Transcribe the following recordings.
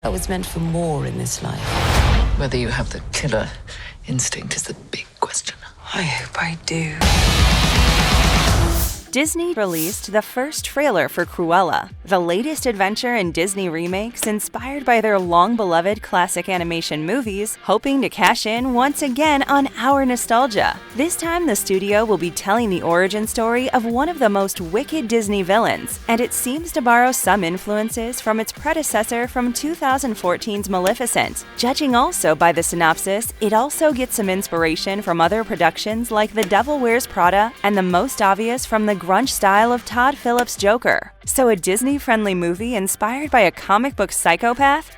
I was meant for more in this life. Whether you have the killer instinct is the big question. I hope I do. Disney released the first trailer for Cruella, the latest adventure in Disney remakes inspired by their long-beloved classic animation movies, hoping to cash in once again on our nostalgia. This time, the studio will be telling the origin story of one of the most wicked Disney villains, and it seems to borrow some influences from its predecessor from 2014's Maleficent. Judging also by the synopsis, it also gets some inspiration from other productions like The Devil Wears Prada and the most obvious from the grunge style of Todd Phillips' Joker. So a Disney-friendly movie inspired by a comic book psychopath?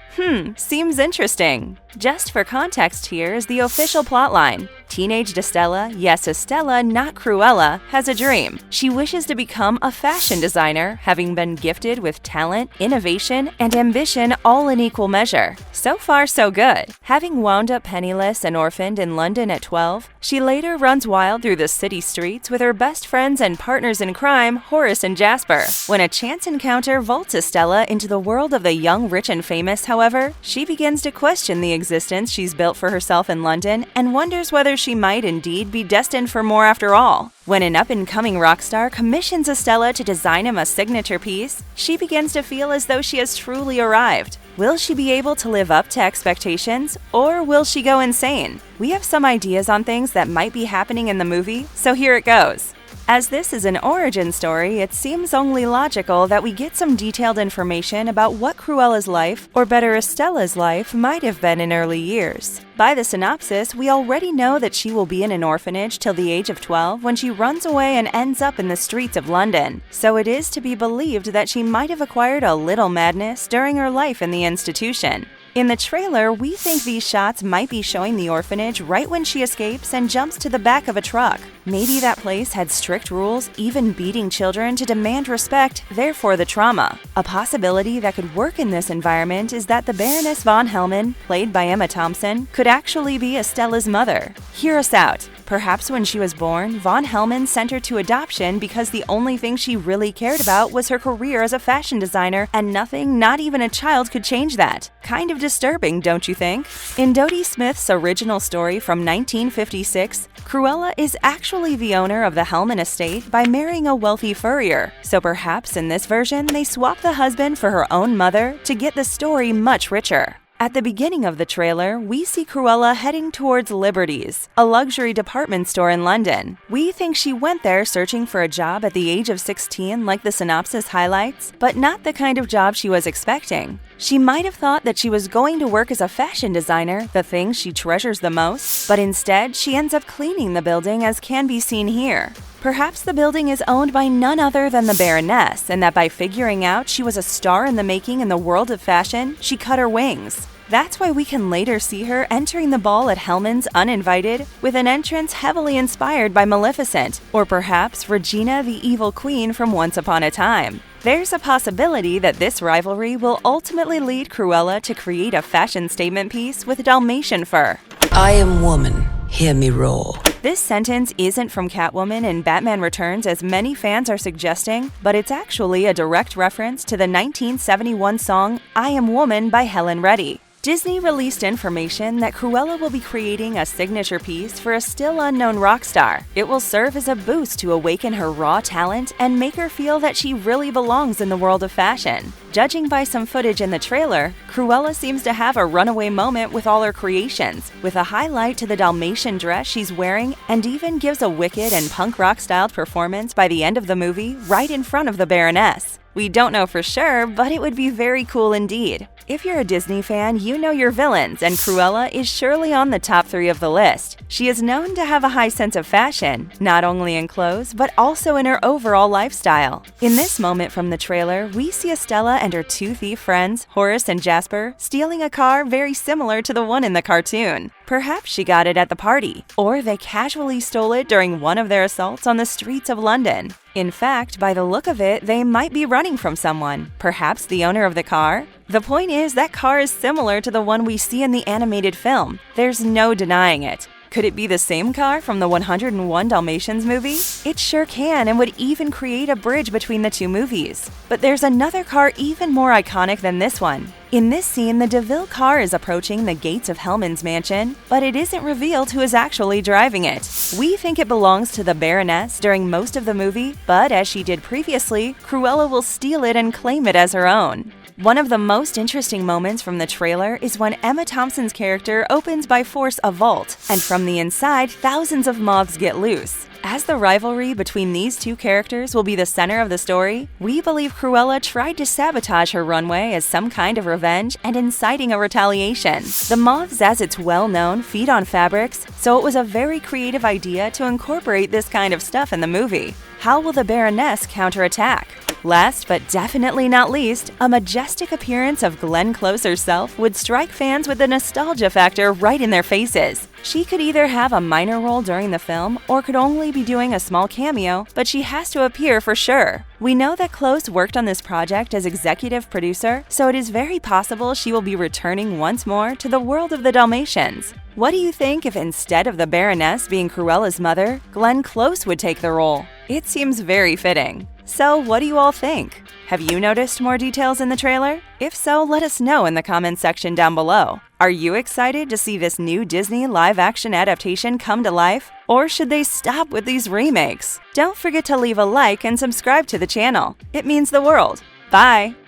Seems interesting. Just for context, here is the official plotline. Teenaged Estella, yes Estella, not Cruella, has a dream. She wishes to become a fashion designer, having been gifted with talent, innovation, and ambition all in equal measure. So far, so good. Having wound up penniless and orphaned in London at 12, she later runs wild through the city streets with her best friends and partners in crime, Horus and Jasper. When a chance encounter vaults Estella into the world of the young, rich, and famous, however, she begins to question the existence she's built for herself in London and wonders whether she might indeed be destined for more after all. When an up-and-coming rock star commissions Estella to design him a signature piece, she begins to feel as though she has truly arrived. Will she be able to live up to expectations, or will she go insane? We have some ideas on things that might be happening in the movie, so here it goes. As this is an origin story, it seems only logical that we get some detailed information about what Cruella's life, or better Estella's life, might have been in early years. By the synopsis, we already know that she will be in an orphanage till the age of 12 when she runs away and ends up in the streets of London. So it is to be believed that she might have acquired a little madness during her life in the institution. In the trailer, we think these shots might be showing the orphanage right when she escapes and jumps to the back of a truck. Maybe that place had strict rules, even beating children to demand respect, therefore the trauma. A possibility that could work in this environment is that the Baroness von Hellman, played by Emma Thompson, could actually be Estella's mother. Hear us out. Perhaps when she was born, von Hellman sent her to adoption because the only thing she really cared about was her career as a fashion designer, and nothing, not even a child, could change that. Kind of disturbing, don't you think? In Dodie Smith's original story from 1956, Cruella is actually the owner of the Hellman estate by marrying a wealthy furrier. So perhaps in this version, they swap the husband for her own mother to get the story much richer. At the beginning of the trailer, we see Cruella heading towards Liberty's, a luxury department store in London. We think she went there searching for a job at the age of 16 like the synopsis highlights, but not the kind of job she was expecting. She might have thought that she was going to work as a fashion designer, the thing she treasures the most, but instead she ends up cleaning the building, as can be seen here. Perhaps the building is owned by none other than the Baroness, and that by figuring out she was a star in the making in the world of fashion, she cut her wings. That's why we can later see her entering the ball at Hellman's uninvited, with an entrance heavily inspired by Maleficent, or perhaps Regina the Evil Queen from Once Upon a Time. There's a possibility that this rivalry will ultimately lead Cruella to create a fashion statement piece with Dalmatian fur. I am woman, hear me roar. This sentence isn't from Catwoman in Batman Returns as many fans are suggesting, but it's actually a direct reference to the 1971 song I Am Woman by Helen Reddy. Disney released information that Cruella will be creating a signature piece for a still unknown rock star. It will serve as a boost to awaken her raw talent and make her feel that she really belongs in the world of fashion. Judging by some footage in the trailer, Cruella seems to have a runaway moment with all her creations, with a highlight to the Dalmatian dress she's wearing, and even gives a wicked and punk rock-styled performance by the end of the movie right in front of the Baroness. We don't know for sure, but it would be very cool indeed. If you're a Disney fan, you know your villains, and Cruella is surely on the top 3 of the list. She is known to have a high sense of fashion, not only in clothes, but also in her overall lifestyle. In this moment from the trailer, we see Estella and her 2 thief friends, Horus and Jasper, stealing a car very similar to the one in the cartoon. Perhaps she got it at the party, or they casually stole it during one of their assaults on the streets of London. In fact, by the look of it, they might be running from someone, perhaps the owner of the car. The point is that car is similar to the one we see in the animated film. There's no denying it. Could it be the same car from the 101 Dalmatians movie? It sure can, and would even create a bridge between the two movies. But there's another car even more iconic than this one. In this scene, the de Vil car is approaching the gates of Hellman's mansion, but it isn't revealed who is actually driving it. We think it belongs to the Baroness during most of the movie, but as she did previously, Cruella will steal it and claim it as her own. One of the most interesting moments from the trailer is when Emma Thompson's character opens by force a vault, and from the inside, thousands of moths get loose. As the rivalry between these two characters will be the center of the story, we believe Cruella tried to sabotage her runway as some kind of revenge and inciting a retaliation. The moths, as it's well known, feed on fabrics, so it was a very creative idea to incorporate this kind of stuff in the movie. How will the Baroness counterattack? Last but definitely not least, a majestic appearance of Glenn Close herself would strike fans with the nostalgia factor right in their faces. She could either have a minor role during the film or could only be doing a small cameo, but she has to appear for sure. We know that Close worked on this project as executive producer, so it is very possible she will be returning once more to the world of the Dalmatians. What do you think if instead of the Baroness being Cruella's mother, Glenn Close would take the role? It seems very fitting. So what do you all think? Have you noticed more details in the trailer? If so, let us know in the comments section down below. Are you excited to see this new Disney live-action adaptation come to life? Or should they stop with these remakes? Don't forget to leave a like and subscribe to the channel. It means the world. Bye!